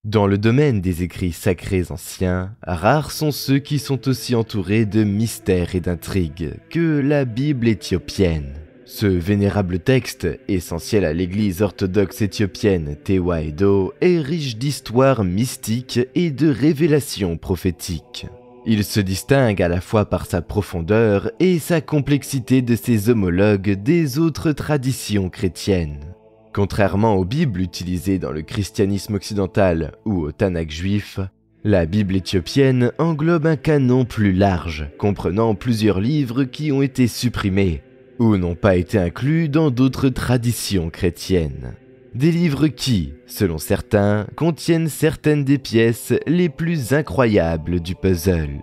Dans le domaine des écrits sacrés anciens, rares sont ceux qui sont aussi entourés de mystères et d'intrigues que la Bible éthiopienne. Ce vénérable texte, essentiel à l'église orthodoxe éthiopienne Tewahedo, est riche d'histoires mystiques et de révélations prophétiques. Il se distingue à la fois par sa profondeur et sa complexité de ses homologues des autres traditions chrétiennes. Contrairement aux Bibles utilisées dans le christianisme occidental ou au Tanakh juif, la Bible éthiopienne englobe un canon plus large, comprenant plusieurs livres qui ont été supprimés ou n'ont pas été inclus dans d'autres traditions chrétiennes. Des livres qui, selon certains, contiennent certaines des pièces les plus incroyables du puzzle.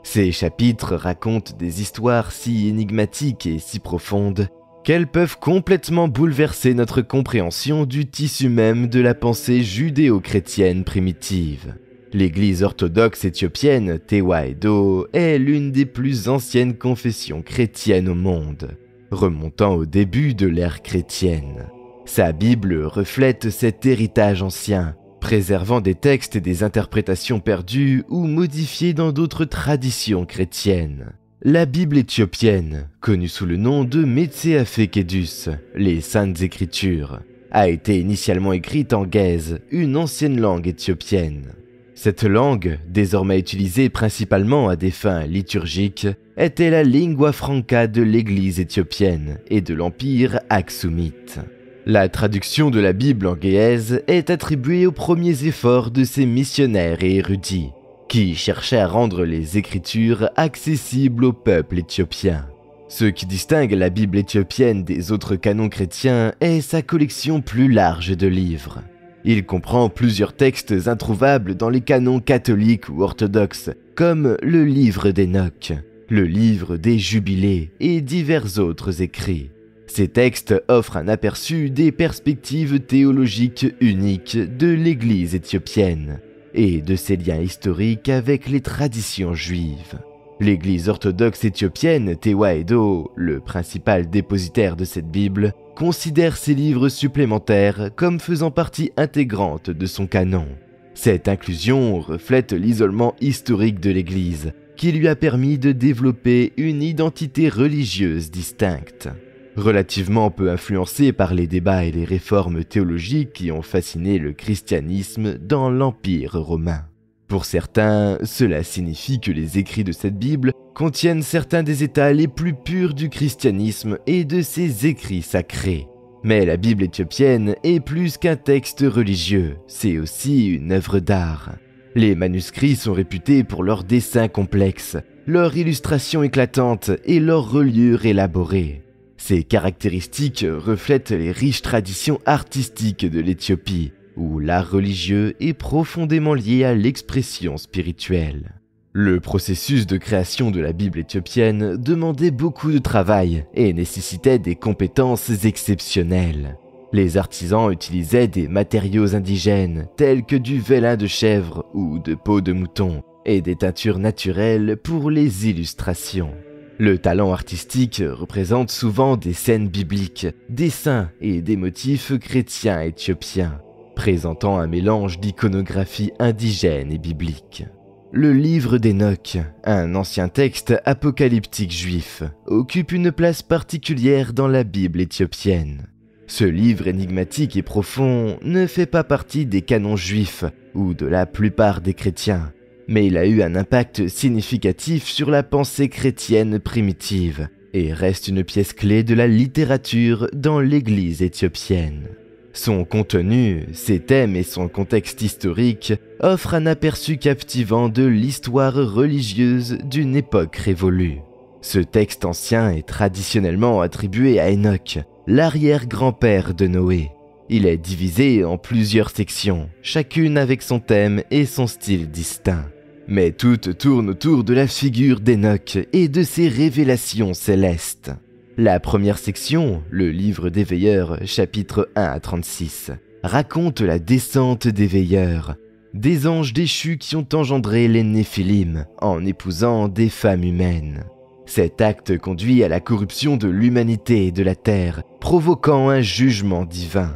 Ces chapitres racontent des histoires si énigmatiques et si profondes qu'elles peuvent complètement bouleverser notre compréhension du tissu même de la pensée judéo-chrétienne primitive. L'Église orthodoxe éthiopienne Tewahedo est l'une des plus anciennes confessions chrétiennes au monde, remontant au début de l'ère chrétienne. Sa Bible reflète cet héritage ancien, préservant des textes et des interprétations perdues ou modifiés dans d'autres traditions chrétiennes. La Bible éthiopienne, connue sous le nom de Metseafekedus, les Saintes Écritures, a été initialement écrite en Ge'ez, une ancienne langue éthiopienne. Cette langue, désormais utilisée principalement à des fins liturgiques, était la lingua franca de l'Église éthiopienne et de l'Empire aksumite. La traduction de la Bible en Ge'ez est attribuée aux premiers efforts de ces missionnaires et érudits, qui cherchait à rendre les Écritures accessibles au peuple éthiopien. Ce qui distingue la Bible éthiopienne des autres canons chrétiens est sa collection plus large de livres. Il comprend plusieurs textes introuvables dans les canons catholiques ou orthodoxes, comme le livre d'Enoch, le livre des Jubilés et divers autres écrits. Ces textes offrent un aperçu des perspectives théologiques uniques de l'Église éthiopienne et de ses liens historiques avec les traditions juives. L'Église orthodoxe éthiopienne Tewahedo, le principal dépositaire de cette Bible, considère ces livres supplémentaires comme faisant partie intégrante de son canon. Cette inclusion reflète l'isolement historique de l'Église, qui lui a permis de développer une identité religieuse distincte. Relativement peu influencée par les débats et les réformes théologiques qui ont fasciné le christianisme dans l'Empire romain. Pour certains, cela signifie que les écrits de cette Bible contiennent certains des états les plus purs du christianisme et de ses écrits sacrés. Mais la Bible éthiopienne est plus qu'un texte religieux, c'est aussi une œuvre d'art. Les manuscrits sont réputés pour leurs dessins complexes, leur illustration éclatante et leur reliure élaborée. Ces caractéristiques reflètent les riches traditions artistiques de l'Éthiopie, où l'art religieux est profondément lié à l'expression spirituelle. Le processus de création de la Bible éthiopienne demandait beaucoup de travail et nécessitait des compétences exceptionnelles. Les artisans utilisaient des matériaux indigènes tels que du vélin de chèvre ou de peau de mouton et des teintures naturelles pour les illustrations. Le talent artistique représente souvent des scènes bibliques, des saints et des motifs chrétiens éthiopiens, présentant un mélange d'iconographie indigène et biblique. Le livre d'Enoch, un ancien texte apocalyptique juif, occupe une place particulière dans la Bible éthiopienne. Ce livre énigmatique et profond ne fait pas partie des canons juifs ou de la plupart des chrétiens, mais il a eu un impact significatif sur la pensée chrétienne primitive et reste une pièce clé de la littérature dans l'Église éthiopienne. Son contenu, ses thèmes et son contexte historique offrent un aperçu captivant de l'histoire religieuse d'une époque révolue. Ce texte ancien est traditionnellement attribué à Enoch, l'arrière-grand-père de Noé. Il est divisé en plusieurs sections, chacune avec son thème et son style distinct. Mais toutes tournent autour de la figure d'Enoch et de ses révélations célestes. La première section, le livre des veilleurs, chapitres 1 à 36, raconte la descente des veilleurs, des anges déchus qui ont engendré les Néphilim en épousant des femmes humaines. Cet acte conduit à la corruption de l'humanité et de la terre, provoquant un jugement divin.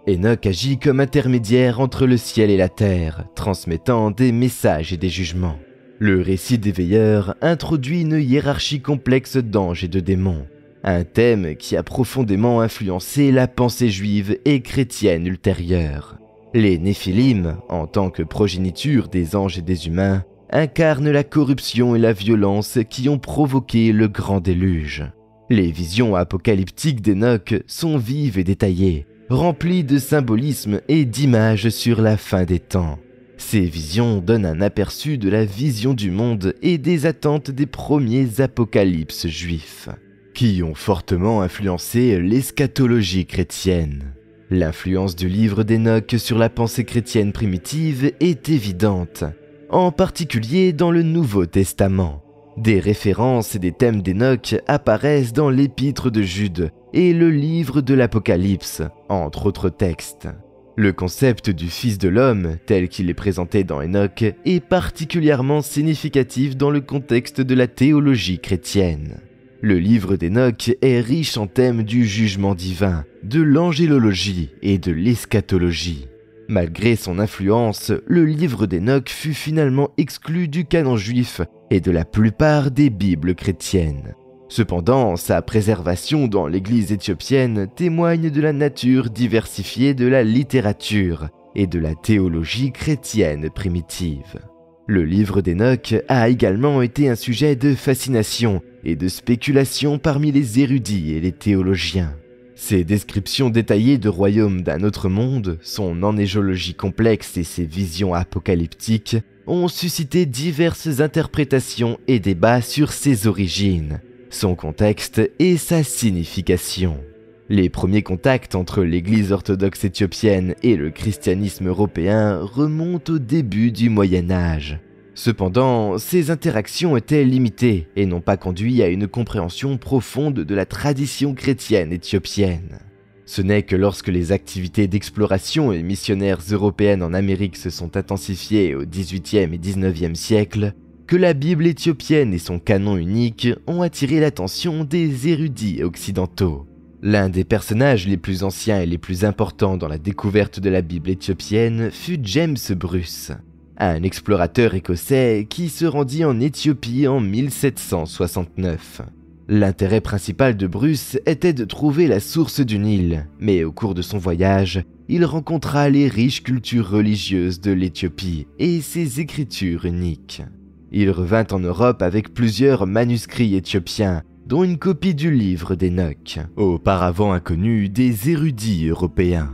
Enoch agit comme intermédiaire entre le ciel et la terre, transmettant des messages et des jugements. Le récit des veilleurs introduit une hiérarchie complexe d'anges et de démons, un thème qui a profondément influencé la pensée juive et chrétienne ultérieure. Les Néphilim, en tant que progéniture des anges et des humains, incarnent la corruption et la violence qui ont provoqué le grand déluge. Les visions apocalyptiques d'Enoch sont vives et détaillées, remplies de symbolisme et d'images sur la fin des temps. Ces visions donnent un aperçu de la vision du monde et des attentes des premiers apocalypses juifs, qui ont fortement influencé l'eschatologie chrétienne. L'influence du livre d'Enoch sur la pensée chrétienne primitive est évidente, en particulier dans le Nouveau Testament. Des références et des thèmes d'Enoch apparaissent dans l'Épître de Jude et le livre de l'Apocalypse, entre autres textes. Le concept du Fils de l'homme, tel qu'il est présenté dans Enoch, est particulièrement significatif dans le contexte de la théologie chrétienne. Le livre d'Enoch est riche en thèmes du jugement divin, de l'angélologie et de l'eschatologie. Malgré son influence, le livre d'Enoch fut finalement exclu du canon juif et de la plupart des Bibles chrétiennes. Cependant, sa préservation dans l'Église éthiopienne témoigne de la nature diversifiée de la littérature et de la théologie chrétienne primitive. Le livre d'Enoch a également été un sujet de fascination et de spéculation parmi les érudits et les théologiens. Ses descriptions détaillées de royaumes d'un autre monde, son ennésiologie complexe et ses visions apocalyptiques ont suscité diverses interprétations et débats sur ses origines, son contexte et sa signification. Les premiers contacts entre l'Église orthodoxe éthiopienne et le christianisme européen remontent au début du Moyen Âge. Cependant, ces interactions étaient limitées et n'ont pas conduit à une compréhension profonde de la tradition chrétienne éthiopienne. Ce n'est que lorsque les activités d'exploration et missionnaires européennes en Amérique se sont intensifiées au XVIIIe et XIXe siècle que la Bible éthiopienne et son canon unique ont attiré l'attention des érudits occidentaux. L'un des personnages les plus anciens et les plus importants dans la découverte de la Bible éthiopienne fut James Bruce, un explorateur écossais qui se rendit en Éthiopie en 1769. L'intérêt principal de Bruce était de trouver la source du Nil, mais au cours de son voyage, il rencontra les riches cultures religieuses de l'Éthiopie et ses écritures uniques. Il revint en Europe avec plusieurs manuscrits éthiopiens, dont une copie du livre d'Enoch, auparavant inconnu des érudits européens.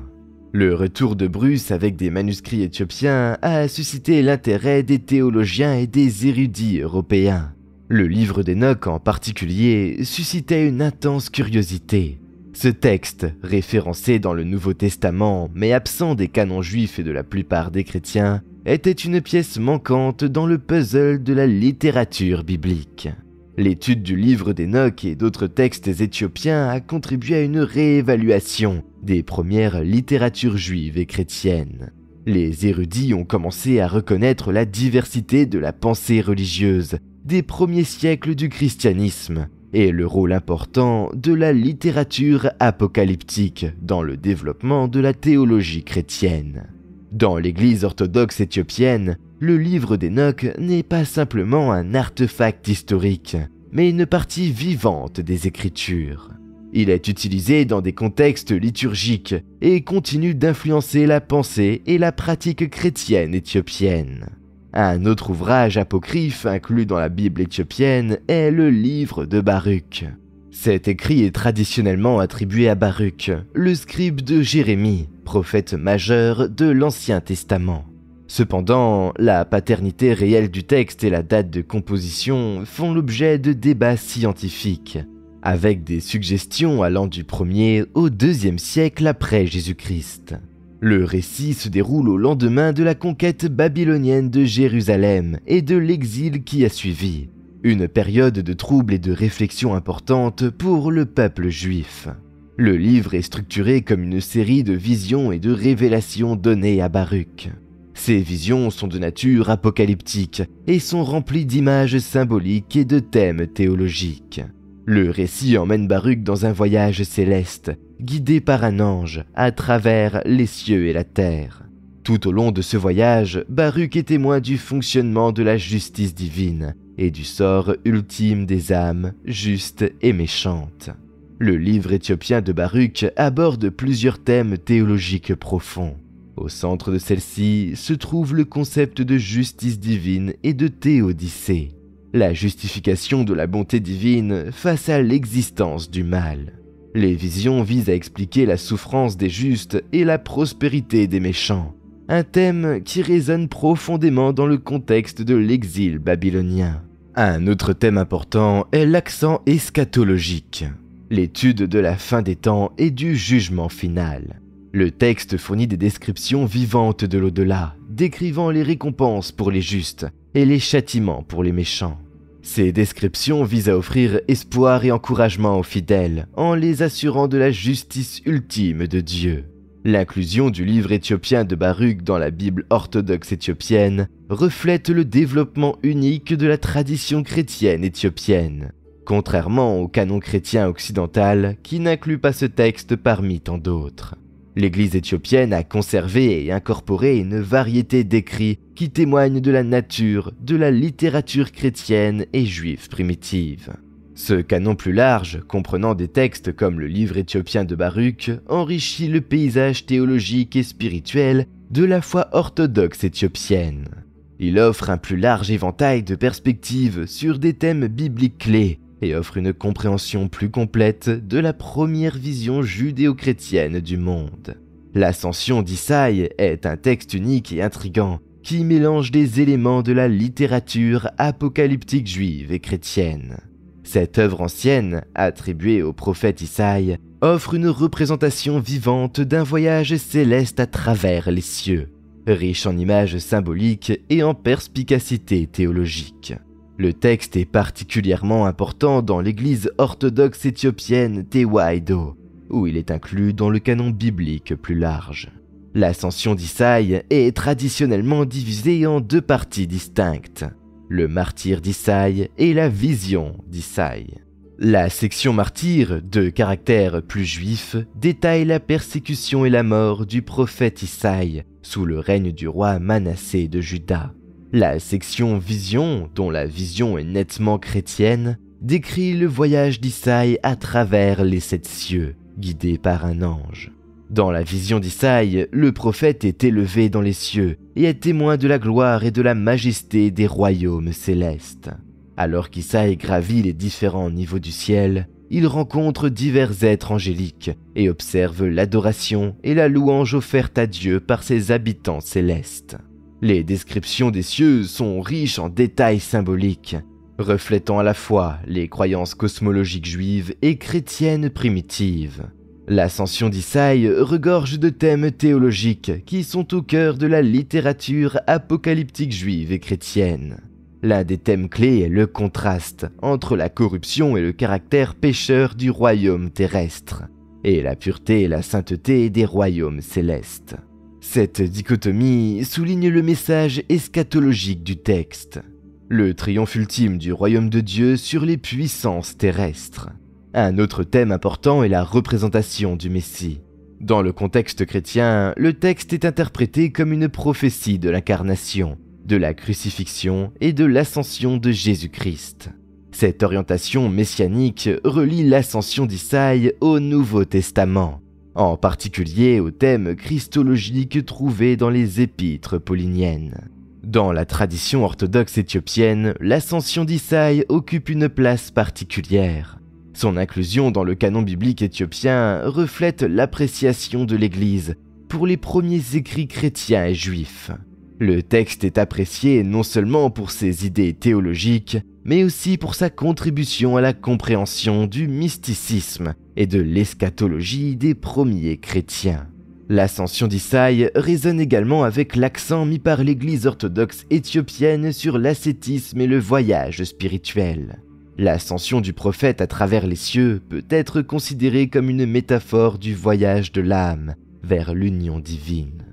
Le retour de Bruce avec des manuscrits éthiopiens a suscité l'intérêt des théologiens et des érudits européens. Le livre d'Enoch en particulier suscitait une intense curiosité. Ce texte, référencé dans le Nouveau Testament mais absent des canons juifs et de la plupart des chrétiens, était une pièce manquante dans le puzzle de la littérature biblique. L'étude du livre d'Enoch et d'autres textes éthiopiens a contribué à une réévaluation des premières littératures juives et chrétiennes. Les érudits ont commencé à reconnaître la diversité de la pensée religieuse des premiers siècles du christianisme et le rôle important de la littérature apocalyptique dans le développement de la théologie chrétienne. Dans l'Église orthodoxe éthiopienne, le livre d'Enoch n'est pas simplement un artefact historique, mais une partie vivante des Écritures. Il est utilisé dans des contextes liturgiques et continue d'influencer la pensée et la pratique chrétienne éthiopienne. Un autre ouvrage apocryphe inclus dans la Bible éthiopienne est le livre de Baruch. Cet écrit est traditionnellement attribué à Baruch, le scribe de Jérémie, prophète majeur de l'Ancien Testament. Cependant, la paternité réelle du texte et la date de composition font l'objet de débats scientifiques, avec des suggestions allant du 1er au 2e siècle après Jésus-Christ. Le récit se déroule au lendemain de la conquête babylonienne de Jérusalem et de l'exil qui a suivi, une période de troubles et de réflexion importante pour le peuple juif. Le livre est structuré comme une série de visions et de révélations données à Baruch. Ces visions sont de nature apocalyptique et sont remplies d'images symboliques et de thèmes théologiques. Le récit emmène Baruch dans un voyage céleste, guidé par un ange, à travers les cieux et la terre. Tout au long de ce voyage, Baruch est témoin du fonctionnement de la justice divine et du sort ultime des âmes justes et méchantes. Le livre éthiopien de Baruch aborde plusieurs thèmes théologiques profonds. Au centre de celle-ci se trouve le concept de justice divine et de théodicée, la justification de la bonté divine face à l'existence du mal. Les visions visent à expliquer la souffrance des justes et la prospérité des méchants, un thème qui résonne profondément dans le contexte de l'exil babylonien. Un autre thème important est l'accent eschatologique, l'étude de la fin des temps et du jugement final. Le texte fournit des descriptions vivantes de l'au-delà, décrivant les récompenses pour les justes et les châtiments pour les méchants. Ces descriptions visent à offrir espoir et encouragement aux fidèles, en les assurant de la justice ultime de Dieu. L'inclusion du livre éthiopien de Baruch dans la Bible orthodoxe éthiopienne reflète le développement unique de la tradition chrétienne éthiopienne, contrairement au canon chrétien occidental qui n'inclut pas ce texte parmi tant d'autres. L'Église éthiopienne a conservé et incorporé une variété d'écrits qui témoignent de la nature de la littérature chrétienne et juive primitive. Ce canon plus large, comprenant des textes comme le livre éthiopien de Baruch, enrichit le paysage théologique et spirituel de la foi orthodoxe éthiopienne. Il offre un plus large éventail de perspectives sur des thèmes bibliques clés et offre une compréhension plus complète de la première vision judéo-chrétienne du monde. L'Ascension d'Isaïe est un texte unique et intrigant qui mélange des éléments de la littérature apocalyptique juive et chrétienne. Cette œuvre ancienne, attribuée au prophète Isaïe, offre une représentation vivante d'un voyage céleste à travers les cieux, riche en images symboliques et en perspicacité théologique. Le texte est particulièrement important dans l'église orthodoxe éthiopienne Tewahedo, où il est inclus dans le canon biblique plus large. L'Ascension d'Isaïe est traditionnellement divisée en deux parties distinctes, le martyre d'Isaïe et la vision d'Isaïe. La section martyre, de caractère plus juif, détaille la persécution et la mort du prophète Isaïe sous le règne du roi Manassé de Juda. La section vision, dont la vision est nettement chrétienne, décrit le voyage d'Isaïe à travers les 7 cieux, guidé par un ange. Dans la vision d'Isaïe, le prophète est élevé dans les cieux et est témoin de la gloire et de la majesté des royaumes célestes. Alors qu'Isaïe gravit les différents niveaux du ciel, il rencontre divers êtres angéliques et observe l'adoration et la louange offertes à Dieu par ses habitants célestes. Les descriptions des cieux sont riches en détails symboliques, reflétant à la fois les croyances cosmologiques juives et chrétiennes primitives. L'Ascension d'Isaïe regorge de thèmes théologiques qui sont au cœur de la littérature apocalyptique juive et chrétienne. L'un des thèmes clés est le contraste entre la corruption et le caractère pécheur du royaume terrestre, et la pureté et la sainteté des royaumes célestes. Cette dichotomie souligne le message eschatologique du texte, le triomphe ultime du royaume de Dieu sur les puissances terrestres. Un autre thème important est la représentation du Messie. Dans le contexte chrétien, le texte est interprété comme une prophétie de l'incarnation, de la crucifixion et de l'ascension de Jésus-Christ. Cette orientation messianique relie l'ascension d'Isaïe au Nouveau Testament, en particulier aux thèmes christologiques trouvés dans les épîtres pauliniennes. Dans la tradition orthodoxe éthiopienne, l'ascension d'Isaïe occupe une place particulière. Son inclusion dans le canon biblique éthiopien reflète l'appréciation de l'Église pour les premiers écrits chrétiens et juifs. Le texte est apprécié non seulement pour ses idées théologiques, mais aussi pour sa contribution à la compréhension du mysticisme et de l'eschatologie des premiers chrétiens. L'ascension d'Isaïe résonne également avec l'accent mis par l'Église orthodoxe éthiopienne sur l'ascétisme et le voyage spirituel. L'ascension du prophète à travers les cieux peut être considérée comme une métaphore du voyage de l'âme vers l'union divine.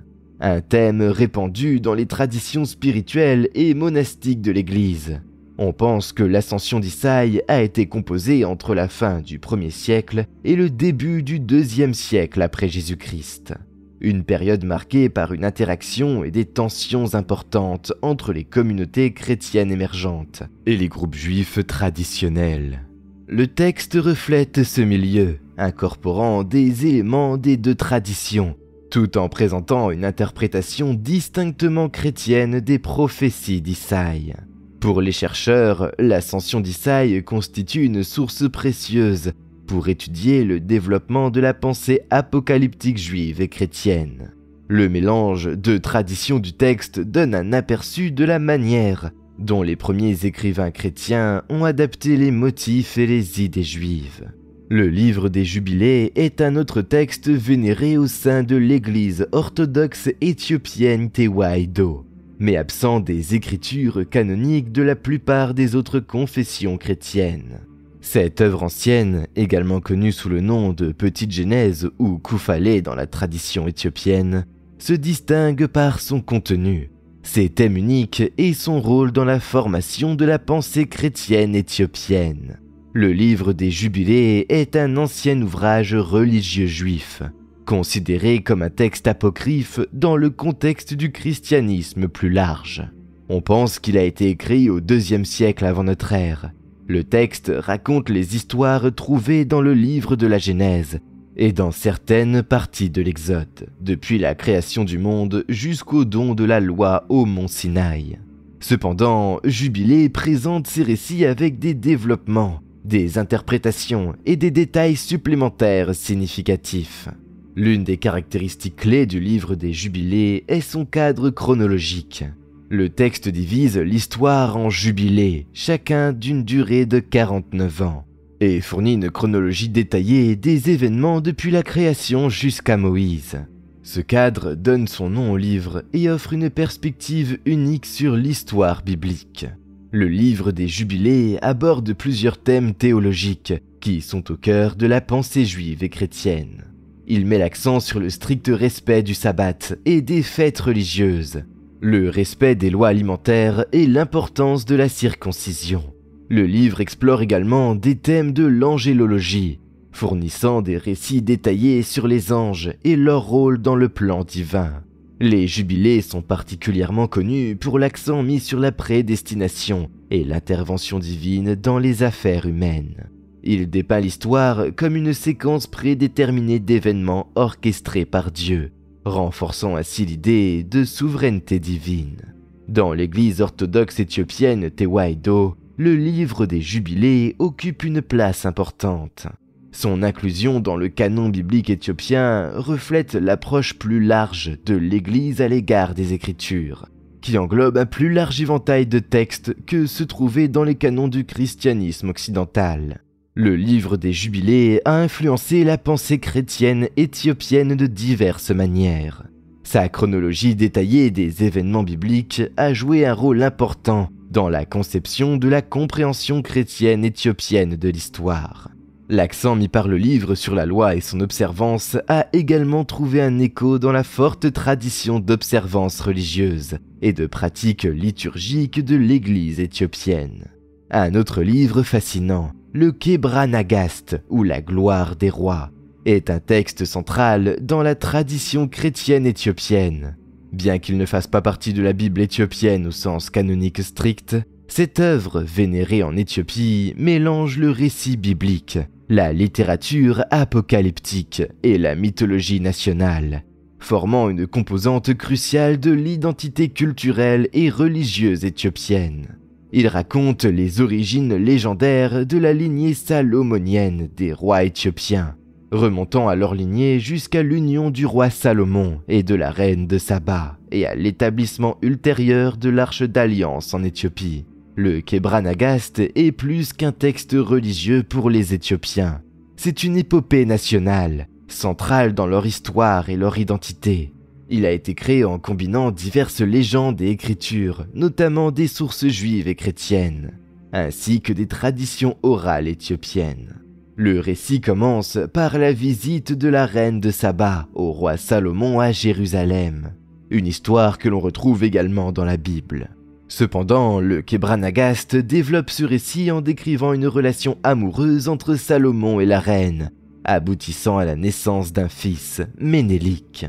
Un thème répandu dans les traditions spirituelles et monastiques de l'Église. On pense que l'ascension d'Isaïe a été composée entre la fin du 1er siècle et le début du 2e siècle après Jésus-Christ. Une période marquée par une interaction et des tensions importantes entre les communautés chrétiennes émergentes et les groupes juifs traditionnels. Le texte reflète ce milieu, incorporant des éléments des deux traditions, tout en présentant une interprétation distinctement chrétienne des prophéties d'Isaïe. Pour les chercheurs, l'ascension d'Isaïe constitue une source précieuse pour étudier le développement de la pensée apocalyptique juive et chrétienne. Le mélange de traditions du texte donne un aperçu de la manière dont les premiers écrivains chrétiens ont adapté les motifs et les idées juives. Le livre des Jubilés est un autre texte vénéré au sein de l'église orthodoxe éthiopienne Tewahedo, mais absent des écritures canoniques de la plupart des autres confessions chrétiennes. Cette œuvre ancienne, également connue sous le nom de Petite Genèse ou Koufalé dans la tradition éthiopienne, se distingue par son contenu, ses thèmes uniques et son rôle dans la formation de la pensée chrétienne éthiopienne. Le livre des Jubilés est un ancien ouvrage religieux juif, considéré comme un texte apocryphe dans le contexte du christianisme plus large. On pense qu'il a été écrit au IIe siècle avant notre ère. Le texte raconte les histoires trouvées dans le livre de la Genèse et dans certaines parties de l'Exode, depuis la création du monde jusqu'au don de la loi au mont Sinaï. Cependant, Jubilé présente ces récits avec des développements, des interprétations et des détails supplémentaires significatifs. L'une des caractéristiques clés du livre des Jubilés est son cadre chronologique. Le texte divise l'histoire en jubilés, chacun d'une durée de 49 ans, et fournit une chronologie détaillée des événements depuis la création jusqu'à Moïse. Ce cadre donne son nom au livre et offre une perspective unique sur l'histoire biblique. Le livre des Jubilés aborde plusieurs thèmes théologiques qui sont au cœur de la pensée juive et chrétienne. Il met l'accent sur le strict respect du sabbat et des fêtes religieuses, le respect des lois alimentaires et l'importance de la circoncision. Le livre explore également des thèmes de l'angélologie, fournissant des récits détaillés sur les anges et leur rôle dans le plan divin. Les Jubilés sont particulièrement connus pour l'accent mis sur la prédestination et l'intervention divine dans les affaires humaines. Il dépeint l'histoire comme une séquence prédéterminée d'événements orchestrés par Dieu, renforçant ainsi l'idée de souveraineté divine. Dans l'église orthodoxe éthiopienne Tewahedo, le livre des Jubilés occupe une place importante. Son inclusion dans le canon biblique éthiopien reflète l'approche plus large de l'Église à l'égard des Écritures, qui englobe un plus large éventail de textes que se trouvaient dans les canons du christianisme occidental. Le livre des Jubilés a influencé la pensée chrétienne éthiopienne de diverses manières. Sa chronologie détaillée des événements bibliques a joué un rôle important dans la conception de la compréhension chrétienne éthiopienne de l'histoire. L'accent mis par le livre sur la loi et son observance a également trouvé un écho dans la forte tradition d'observance religieuse et de pratiques liturgiques de l'Église éthiopienne. Un autre livre fascinant, le Kebra Nagast, ou la gloire des rois, est un texte central dans la tradition chrétienne éthiopienne. Bien qu'il ne fasse pas partie de la Bible éthiopienne au sens canonique strict, cette œuvre vénérée en Éthiopie mélange le récit biblique, la littérature apocalyptique et la mythologie nationale, formant une composante cruciale de l'identité culturelle et religieuse éthiopienne. Il raconte les origines légendaires de la lignée salomonienne des rois éthiopiens, remontant à leur lignée jusqu'à l'union du roi Salomon et de la reine de Saba, et à l'établissement ultérieur de l'Arche d'Alliance en Éthiopie. Le Kebra Nagast est plus qu'un texte religieux pour les Éthiopiens. C'est une épopée nationale, centrale dans leur histoire et leur identité. Il a été créé en combinant diverses légendes et écritures, notamment des sources juives et chrétiennes, ainsi que des traditions orales éthiopiennes. Le récit commence par la visite de la reine de Saba au roi Salomon à Jérusalem, une histoire que l'on retrouve également dans la Bible. Cependant, le Kebra-Nagast développe ce récit en décrivant une relation amoureuse entre Salomon et la reine, aboutissant à la naissance d'un fils, Ménélik.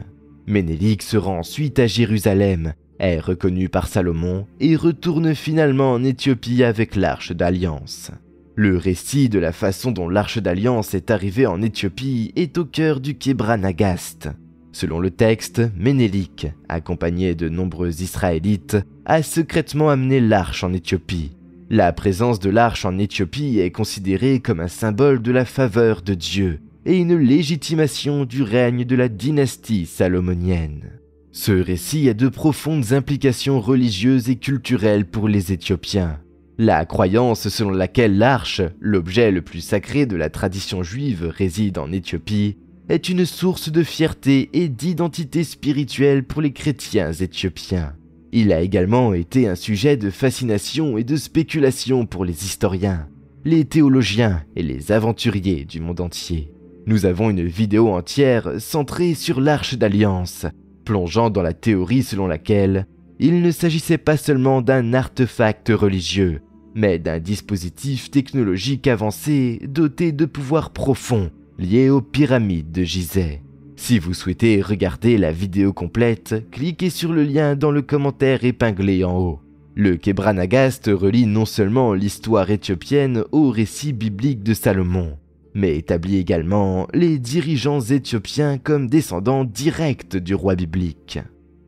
Ménélik se rend ensuite à Jérusalem, est reconnu par Salomon et retourne finalement en Éthiopie avec l'Arche d'Alliance. Le récit de la façon dont l'Arche d'Alliance est arrivée en Éthiopie est au cœur du Kebra-Nagast. Selon le texte, Ménélik, accompagné de nombreux Israélites, a secrètement amené l'arche en Éthiopie. La présence de l'arche en Éthiopie est considérée comme un symbole de la faveur de Dieu et une légitimation du règne de la dynastie salomonienne. Ce récit a de profondes implications religieuses et culturelles pour les Éthiopiens. La croyance selon laquelle l'arche, l'objet le plus sacré de la tradition juive, réside en Éthiopie, est une source de fierté et d'identité spirituelle pour les chrétiens éthiopiens. Il a également été un sujet de fascination et de spéculation pour les historiens, les théologiens et les aventuriers du monde entier. Nous avons une vidéo entière centrée sur l'Arche d'Alliance, plongeant dans la théorie selon laquelle il ne s'agissait pas seulement d'un artefact religieux, mais d'un dispositif technologique avancé doté de pouvoirs profonds liés aux pyramides de Gizeh. Si vous souhaitez regarder la vidéo complète, cliquez sur le lien dans le commentaire épinglé en haut. Le Kebra-Nagast relie non seulement l'histoire éthiopienne au récit biblique de Salomon, mais établit également les dirigeants éthiopiens comme descendants directs du roi biblique.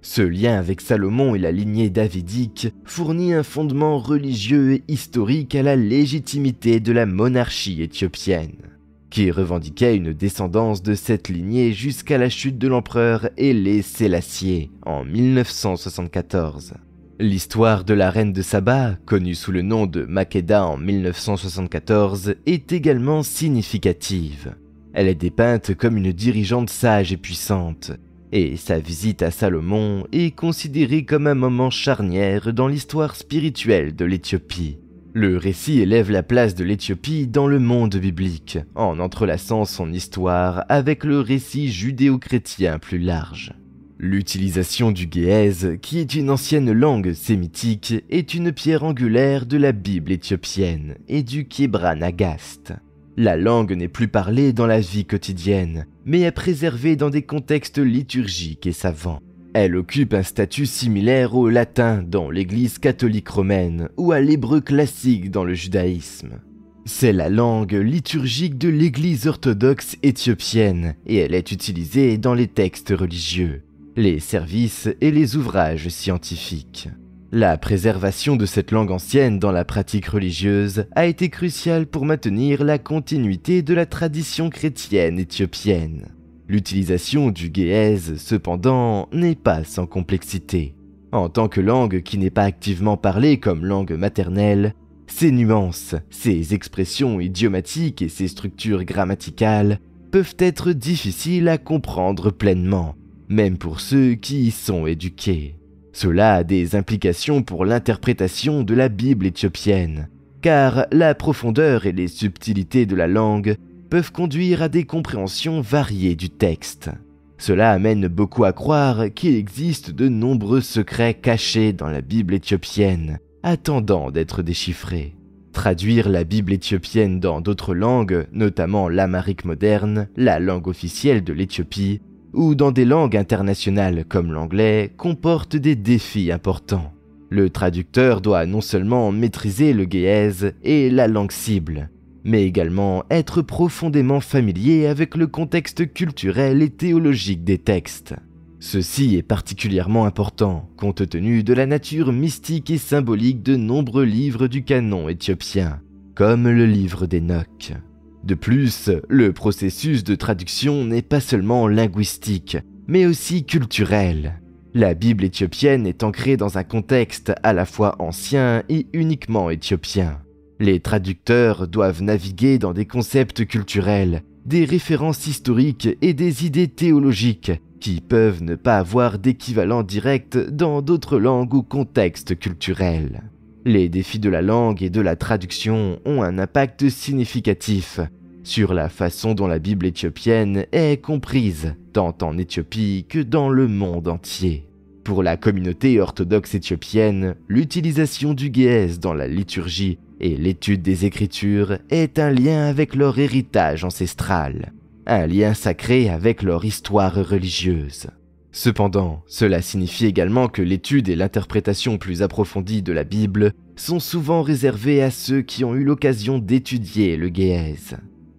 Ce lien avec Salomon et la lignée davidique fournit un fondement religieux et historique à la légitimité de la monarchie éthiopienne, qui revendiquait une descendance de cette lignée jusqu'à la chute de l'empereur Haïlé Sélassié en 1974. L'histoire de la reine de Saba, connue sous le nom de Makeda en 1974, est également significative. Elle est dépeinte comme une dirigeante sage et puissante, et sa visite à Salomon est considérée comme un moment charnière dans l'histoire spirituelle de l'Éthiopie. Le récit élève la place de l'Éthiopie dans le monde biblique, en entrelaçant son histoire avec le récit judéo-chrétien plus large. L'utilisation du Ge'ez, qui est une ancienne langue sémitique, est une pierre angulaire de la Bible éthiopienne et du Kebra-Nagast. La langue n'est plus parlée dans la vie quotidienne, mais est préservée dans des contextes liturgiques et savants. Elle occupe un statut similaire au latin dans l'Église catholique romaine ou à l'hébreu classique dans le judaïsme. C'est la langue liturgique de l'Église orthodoxe éthiopienne et elle est utilisée dans les textes religieux, les services et les ouvrages scientifiques. La préservation de cette langue ancienne dans la pratique religieuse a été cruciale pour maintenir la continuité de la tradition chrétienne éthiopienne. L'utilisation du Ge'ez, cependant, n'est pas sans complexité. En tant que langue qui n'est pas activement parlée comme langue maternelle, ses nuances, ses expressions idiomatiques et ses structures grammaticales peuvent être difficiles à comprendre pleinement, même pour ceux qui y sont éduqués. Cela a des implications pour l'interprétation de la Bible éthiopienne, car la profondeur et les subtilités de la langue peuvent conduire à des compréhensions variées du texte. Cela amène beaucoup à croire qu'il existe de nombreux secrets cachés dans la Bible éthiopienne, attendant d'être déchiffrés. Traduire la Bible éthiopienne dans d'autres langues, notamment l'amharique moderne, la langue officielle de l'Éthiopie, ou dans des langues internationales comme l'anglais, comporte des défis importants. Le traducteur doit non seulement maîtriser le Ge'ez et la langue cible, mais également être profondément familier avec le contexte culturel et théologique des textes. Ceci est particulièrement important, compte tenu de la nature mystique et symbolique de nombreux livres du canon éthiopien, comme le livre d'Enoch. De plus, le processus de traduction n'est pas seulement linguistique, mais aussi culturel. La Bible éthiopienne est ancrée dans un contexte à la fois ancien et uniquement éthiopien. Les traducteurs doivent naviguer dans des concepts culturels, des références historiques et des idées théologiques qui peuvent ne pas avoir d'équivalent direct dans d'autres langues ou contextes culturels. Les défis de la langue et de la traduction ont un impact significatif sur la façon dont la Bible éthiopienne est comprise, tant en Éthiopie que dans le monde entier. Pour la communauté orthodoxe éthiopienne, l'utilisation du ge'ez dans la liturgie et l'étude des Écritures est un lien avec leur héritage ancestral, un lien sacré avec leur histoire religieuse. Cependant, cela signifie également que l'étude et l'interprétation plus approfondie de la Bible sont souvent réservées à ceux qui ont eu l'occasion d'étudier le ge'ez.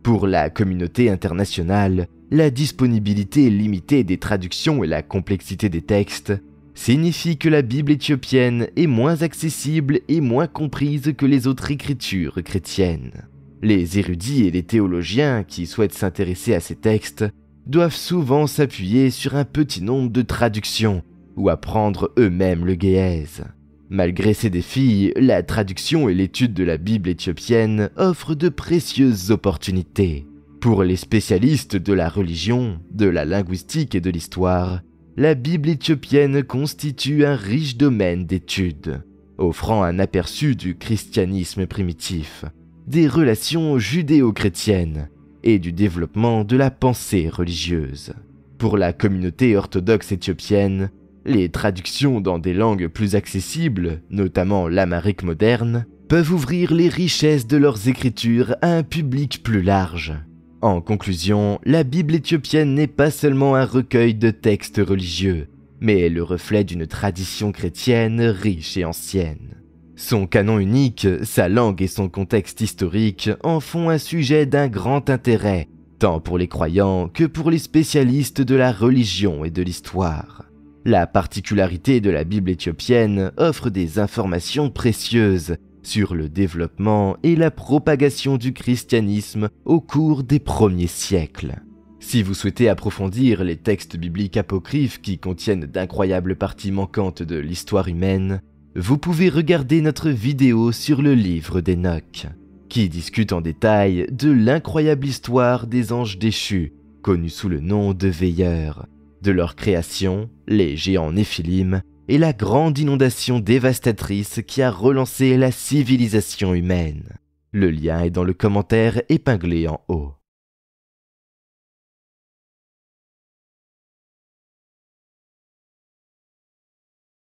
Pour la communauté internationale, la disponibilité limitée des traductions et la complexité des textes signifie que la Bible éthiopienne est moins accessible et moins comprise que les autres écritures chrétiennes. Les érudits et les théologiens qui souhaitent s'intéresser à ces textes doivent souvent s'appuyer sur un petit nombre de traductions ou apprendre eux-mêmes le ge'ez. Malgré ces défis, la traduction et l'étude de la Bible éthiopienne offrent de précieuses opportunités. Pour les spécialistes de la religion, de la linguistique et de l'histoire, la Bible éthiopienne constitue un riche domaine d'études, offrant un aperçu du christianisme primitif, des relations judéo-chrétiennes et du développement de la pensée religieuse. Pour la communauté orthodoxe éthiopienne, les traductions dans des langues plus accessibles, notamment l'amharique moderne, peuvent ouvrir les richesses de leurs écritures à un public plus large. En conclusion, la Bible éthiopienne n'est pas seulement un recueil de textes religieux, mais est le reflet d'une tradition chrétienne riche et ancienne. Son canon unique, sa langue et son contexte historique en font un sujet d'un grand intérêt, tant pour les croyants que pour les spécialistes de la religion et de l'histoire. La particularité de la Bible éthiopienne offre des informations précieuses sur le développement et la propagation du christianisme au cours des premiers siècles. Si vous souhaitez approfondir les textes bibliques apocryphes qui contiennent d'incroyables parties manquantes de l'histoire humaine, vous pouvez regarder notre vidéo sur le livre d'Enoch, qui discute en détail de l'incroyable histoire des anges déchus, connus sous le nom de veilleurs, de leur création, les géants Néphilim, et la grande inondation dévastatrice qui a relancé la civilisation humaine. Le lien est dans le commentaire épinglé en haut.